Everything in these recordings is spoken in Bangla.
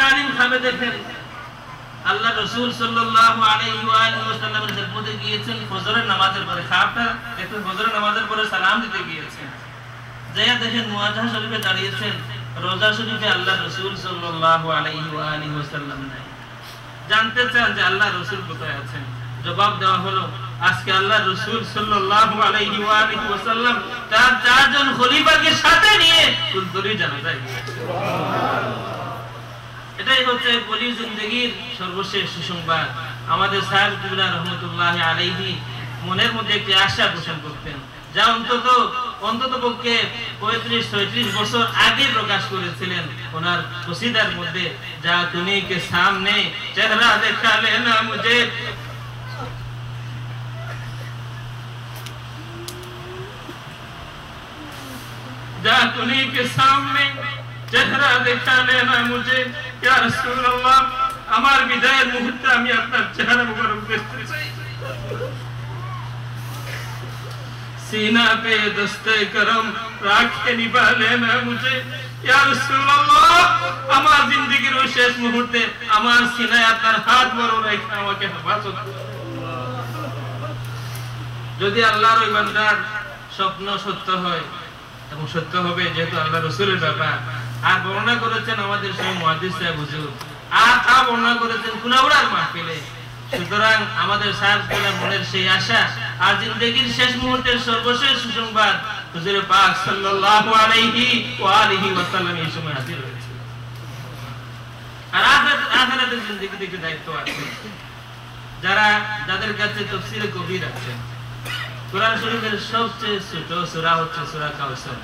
আলিম খাবে দেখেন আল্লাহ রাসূল সাল্লাল্লাহু আলাইহি ওয়া আলিহি ওয়াসাল্লামের খেদমতে গিয়েছেন ফজরের নামাজের পরে খাবটা দেখুন ফজরের নামাজের পরে সালাম দিতে গিয়েছেন যায়া দেখেন মুয়াজ্জাহ শরীফে দাঁড়িয়েছেন রোজা শরীফে আল্লাহ রাসূল সাল্লাল্লাহু আলাইহি ওয়া আলিহি ওয়াসাল্লাম নাই জানতে চান যে আল্লাহ রাসূল কোথায় আছেন জবাব দেওয়া হলো আজকে আল্লাহ রাসূল সাল্লাল্লাহু আলাইহি ওয়া আলিহি ওয়াসাল্লাম তার চারজন খলিফাকে সাথে নিয়ে কুলতুরি জানাজায় সুবহানাল্লাহ এটাই হচ্ছে ওলি জিন্দেগীর সর্বশেষ সুসংবাদ আমাদের সাহেব কিবলা রহমাতুল্লাহি আলাইহি মনের মধ্যে একটি আশা পোষণ করতেন যা অন্তত পক্ষে 35-36 বছর আগে প্রকাশ করেছিলেন ওনার কসিদার মধ্যে যা তুমি কে সামনে চেহারা দেখা লেনা মুঝে जा तुनी के सामने चेहरा देखा लेना मुझे या रसूल अल्लाह আমার বিদায়ের মুহূর্তে আমি আপনার চেহারা মুবারক দেখতে চাই सीना पे दस्ते करम राखे निभा लेना मुझे या रसूल अल्लाह আমার জিন্দেগীর ওই শেষ মুহূর্তে আমার সিনায় আপনার হাত বড় রেখে আমাকে হেফাজত করুন যদি আল্লাহর ওই বান্দার স্বপ্ন সত্য হয় এবং সত্য হবে যেহেতু আল্লাহ রাসূলের ব্যাপার আর বর্ণনা করেছেন আমাদের সেই মুহাদ্দিস সাহেব হুজুর আর তা বর্ণনা করেছেন কুলাউড়ার মাহফিলে সুতরাং আমাদের সাহেবদের মনের সেই আশা আর জিন্দেগীর শেষ মুহূর্তের সর্বশেষ সুসংবাদ হুজুর পাক সাল্লাল্লাহু আলাইহি ওয়া আলিহি ওয়াসাল্লাম এই সময় হাজির হয়েছে আর আখিরাতের জিন্দেগিতে কি দায়িত্ব আছে যাদের কাছে তাফসীরে কবির আছে কুরআন শরীফের সবচেয়ে ছোট সূরা হচ্ছে সূরা কাউসার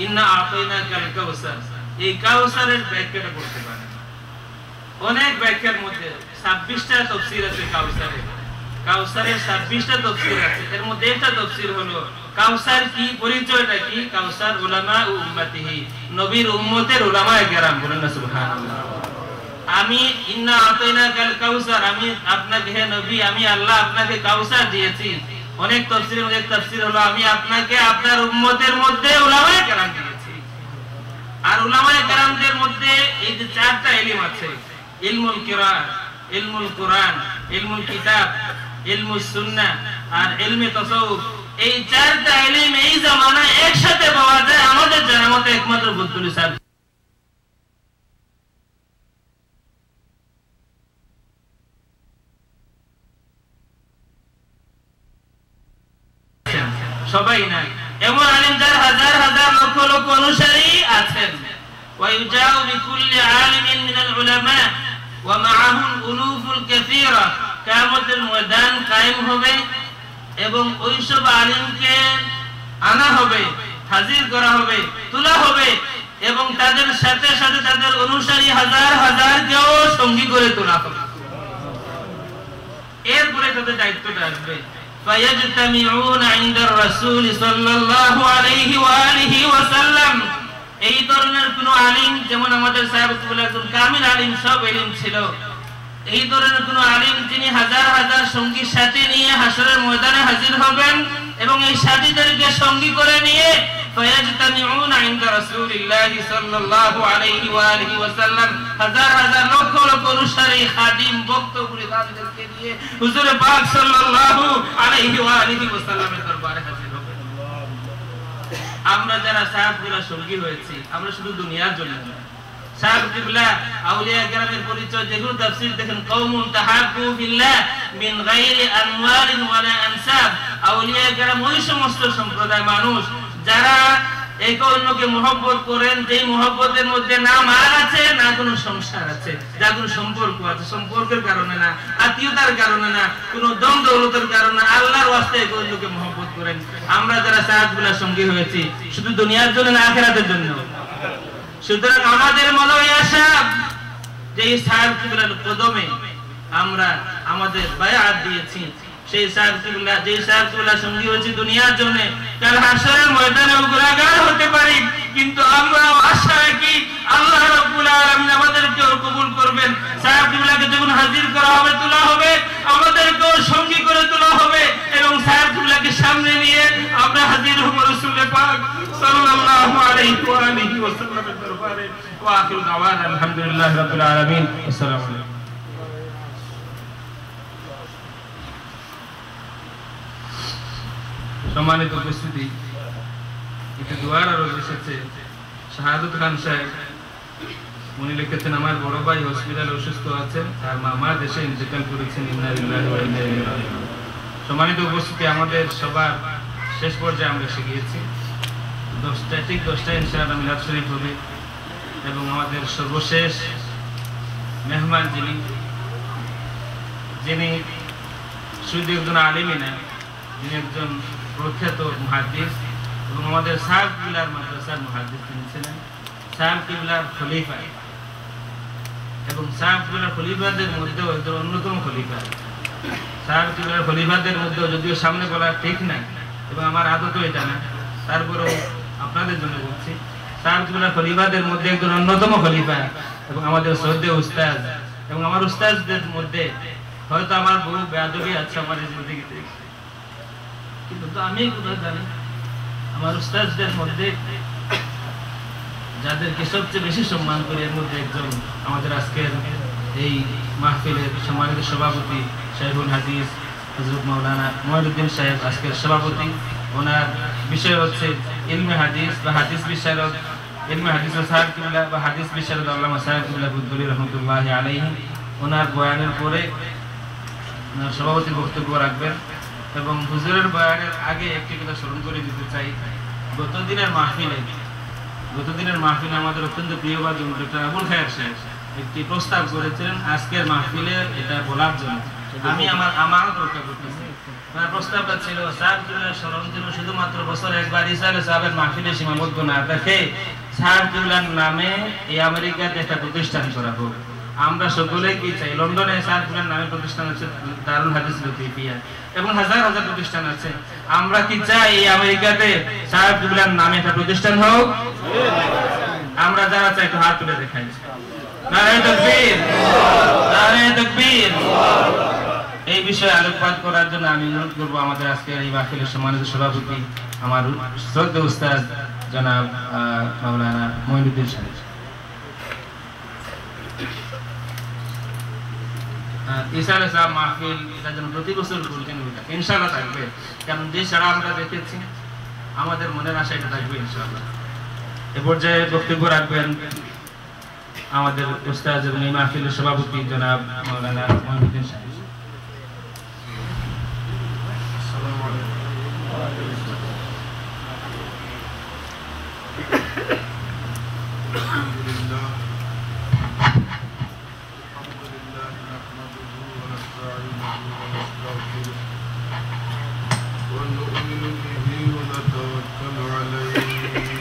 ইন্না আতাইনাকাল কাউসার এই কাউসারের ব্যাখ্যাটা করতে পারে অনেক ব্যাখ্যার মধ্যে 26টা তাফসীর আছে কাউসারের 26টা তাফসীর আছে এর মধ্যে একটা তাফসীর হলো কাউসার কি পরিচয়টা কি কাউসার উলামা ও উম্মতিহি নবীর উম্মতের উলামায়ে কেরাম বলেন না সুবহানাল্লাহ আমি ইন্না আতাইনাকাল কাউসার আমি আপনাকে হে নবী আমি আল্লাহ আপনাকে কাউসার দিয়েছি অনেক তাফসীরের মধ্যে তাফসীর হলো আমি আপনাকে আপনার উম্মতের মধ্যে উলামায়ে কেরাম দিয়েছি আর উলামায়ে কেরামদের মধ্যে এই যে চারটা ইলম আছে ইলমুল কিরাত ইলমুল কুরআন ইলমুল কিতাব ইলমুস সুন্নাহ আর ইলমে তাসাউফ এই চারটা ইলম এই জামানায় একসাথে পাওয়া যায় আমাদের জানার মতে একমাত্র বুদ্দুলি স্যার সবাই না এমন আলেম যার হাজার হাজার লক্ষ লক্ষ অনুসারী আছেন ويجاء بكل عالم من العلماء ومعهم الالوف الكثيره কিয়ামতের ময়দান কায়েম হবে এবং ওইসব আলেমকে আনা হবে হাজির করা হবে তোলা হবে এবং তাদের সাথে সাথে তাদের অনুসারী হাজার হাজার কেও সঙ্গী করে তোলা হবে এরপরে তাদের দায়িত্বটা আসবে فيجتمعون عند الرسول صلى الله عليه واله وسلم এই ধরনের কোন আলিম যেমন আমাদের সাহেবুল একজন কামিল আলিম সব ইলম ছিল এই ধরনের কোন আলিম যিনি হাজার হাজার সঙ্গীর সাথে নিয়ে হাসরের ময়দানে হাজির হবেন এবং এই সাথীদেরকে সঙ্গী করে নিয়ে فيجتمعون عند رسول الله صلى الله عليه واله وسلم হাজার হাজার লক্ষ লক্ষ অনুসারী খাদিম ভক্ত মুরিদদেরকে নিয়ে হুজুর পাক সাল্লাল্লাহু আলাইহি ওয়া আলিহি ওয়াসাল্লামের দরবারে হাজির হবেন আমরা যারা সাহাবীরা সঙ্গী হয়েছি আমরা শুধু দুনিয়ার জন্য না সাহাবীরা আউলিয়া কেরামের পরিচয় যেগুলো তাফসীর দেখেন কওমুন তাহাব্বু বিল্লাহ মিন গায়রি আমওয়ালিন ওয়ালা আনসাব আউলিয়া কেরাম ওই সমস্ত সম্প্রদায় মানুষ যারা একে অন্যকে মহব্বত করেন যেই মহব্বতের মধ্যে না মাল আছে না কোনো সংসার আছে যা কোনো সম্পর্ক আছে সম্পর্কের কারণে না আত্মীয়তার কারণে না কোনো দম দৌলতের কারণে আল্লাহর ওয়াস্তে একে অন্যকে মহব্বত করেন আমরা যারা সাহাবীদের সঙ্গী হয়েছি শুধু দুনিয়ার জন্য না আখিরাতের জন্য সুতরাং আমাদের মনে হয় আশা যে এই সাহাবীদের কদমে আমরা আমাদের বায়াত দিয়েছি সেই সাহাবীরা যে সাহাবীরা সঙ্গী হয়েছে দুনিয়ার জন্য কাল হাসরের ময়দানে গুনাহগার হতে পারি কিন্তু আমরা আশা রাখি আল্লাহ রাব্বুল আলামিন আমাদেরকে কবুল করবেন সাহাবীদেরকে যখন হাজির করা হবে তোলা হবে আমাদেরকে সঙ্গী করে তোলা হবে এবং সাহাবীদেরকে সামনে নিয়ে আমরা হাজির হব রাসূল পাক সাল্লাল্লাহু আলাইহি ওয়া আলিহি সাল্লামের দরবারে। ওয়া আখিরু দাওয়ানা আলহামদুলিল্লাহি রাব্বিল আলামিন। আসসালামু আলাইকুম। সম্মানিত উপস্থিতি, একটু দোয়ার আরো এসেছে। শাহাদত খান সাহেব উনি লিখেছেন, আমার বড় ভাই হসপিটালে অসুস্থ আছেন, আর মামা দেশে ইন্তেকাল করেছেন। ইন্না লিল্লাহি ওয়া ইন্না ইলাইহি রাজিউন। সম্মানিত উপস্থিতি, আমাদের সবার শেষ পর্যায়ে আমরা এসে গিয়েছি। 10টায় ইনশাআল্লাহ মিলাদ শরীফ হবে এবং আমাদের সর্বশেষ মেহমান যিনি শুধু একজন আলিমই না, যিনি একজন প্রখ্যাত মুহাদ্দিস এবং আমাদের সাহেব কিবলার মাদ্রাসার মুহাদ্দিস তিনি ছিলেন, সাহেব কিবলার খলিফা এবং সাহেব কিবলার খলিফাদের মধ্যেও একজন অন্যতম খলিফা। সাহেব কিবলার খলিফাদের মধ্যেও, যদিও সামনে বলা ঠিক না এবং আমার আদতও এটা না, তারপরেও আপনাদের জন্য বলছি, সাহেব কিবলার খলিফাদের মধ্যে একজন অন্যতম খলিফা এবং আমাদের শ্রদ্ধেয় উস্তাদ। এবং আমার উস্তাদদের মধ্যে হয়তো আমার বহু বেয়াদবি আছে আমার জিন্দেগিতে, কিন্তু তো আমি কোথায় জানি আমার উস্তাদদের মধ্যে যাদেরকে সবচেয়ে বেশি সম্মান করি, এর মধ্যে একজন আমাদের আজকের এই মাহফিলের সম্মানিত সভাপতি শাইখুল হাদিস হযরত মাওলানা মঈনুদ্দিন সাহেব আজকের সভাপতি। ওনার বিষয় হচ্ছে ইলমে হাদিস বা হাদিস বিশারদ, ইলমে হাদিস ও সাহেব কিবলা বা হাদিস বিশারদ আল্লামা সাহেব কিবলা বুদ্দুলি রহমতুল্লাহি আলাইহি। ওনার বয়ানের পরে ওনার সভাপতি বক্তব্য রাখবেন এবং হুজুরের বয়ানের আগে একটি কথা স্মরণ করে দিতে চাই। গতদিনের মাহফিলে আমাদের অত্যন্ত প্রিয় বাদী ডক্টর আবুল খায়ের সাহেব একটি প্রস্তাব করেছিলেন আজকের মাহফিলে এটা বলার জন্য। আমি আমার আমানত রক্ষা করতেছি। তার প্রস্তাবটা ছিল সাহেব কিবলার স্মরণ যেন শুধুমাত্র বছরে একবার ইসালে সাহেবের মাহফিলে সীমাবদ্ধ না থাকে, সাহেব কিবলার নামে এই আমেরিকাতে একটা প্রতিষ্ঠান করা হোক। আমরা সকলে কি চাই, লন্ডনে সাহেব কিবলার নামে প্রতিষ্ঠান আছে দারুল হাদিস লতিফিয়া এবং হাজার হাজার প্রতিষ্ঠান আছে। আমরা কি চাই এই আমেরিকাতে সাহেব কিবলার নামে একটা প্রতিষ্ঠান হোক? আমরা যারা চাই একটু হাত তুলে দেখাই। নারায়ে তাকবীর, নারায়ে তাকবীর। এই বিষয়ে আলোকপাত করার জন্য আমি অনুরোধ করব আমাদের আজকের এই মাহফিলের সম্মানিত সভাপতি আমার শ্রদ্ধেয় উস্তাদ জনাব মাওলানা মঈনুদ্দিন সাহেব। ইসালে সাহেব মাহফিল এটা যেন প্রতি বছর কন্টিনিউ থাকে, ইনশাআল্লাহ থাকবে। কারণ যে সারা আমরা দেখেছি আমাদের মনের আশা এটা থাকবে ইনশাআল্লাহ। এ পর্যায়ে বক্তব্য রাখবেন আমাদের উস্তাদ এবং এই মাহফিলের সভাপতি জনাব মাওলানা মঈনুদ্দিন সাহেব। আসসালামু আলাইকুম। আলহামদুলিল্লাহ নাহমাদুহু ওয়া নাস্তাঈনুহু ওয়া নাস্তাগফিরুহ ওয়া নু'মিनु বিহি ওয়া নাতাওয়াক্কালু আলাইহি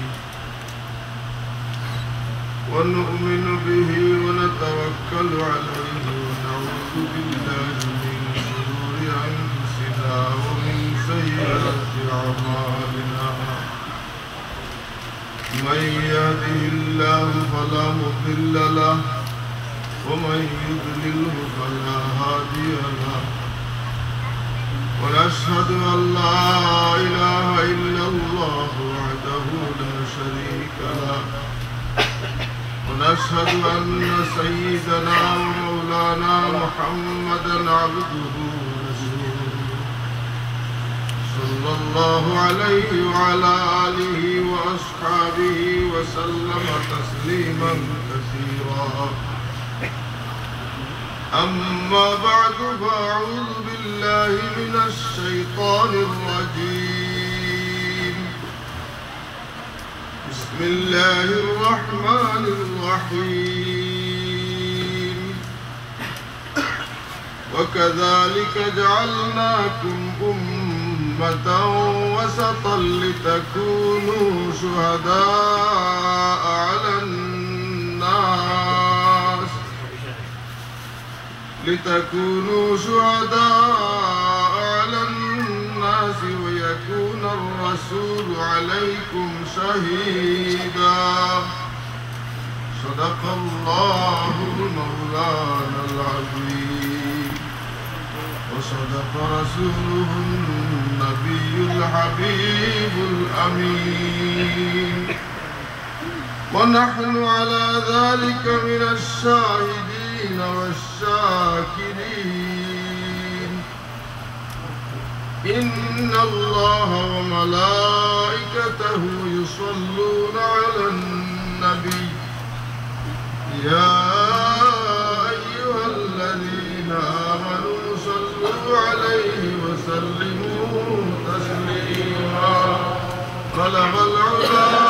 ونؤمن به ونتوكل عليه ونعوذ بالله من شرور أنفسنا ومن سيئات أعمالنا من يهده الله فلا مضل له ومن يضلله فلا هادي له ونشهد أن لا إله إلا الله وحده لا شريك له ونشهد أن سيدنا ومولانا محمدا عبده ورسوله صلى الله عليه وعلى آله وأصحابه وسلم تسليما كثيرا. أما بعد فأعوذ بالله من الشيطان الرجيم. بسم الله الرحمن الرحيم. وكذلك جعلناكم أمة وسطا لتكونوا شهداء على الناس ويكون الرسول عليكم شهيدا. صدق الله مولانا العظيم وصدق رسوله النبي الحبيب الأمين. ونحن على ذلك من الشاهدين والشاكرين. إن الله وملائكته يصلون على النبي يا أيها الذين آمنوا صلوا عليه وسلموا تسليما. بلغ العلا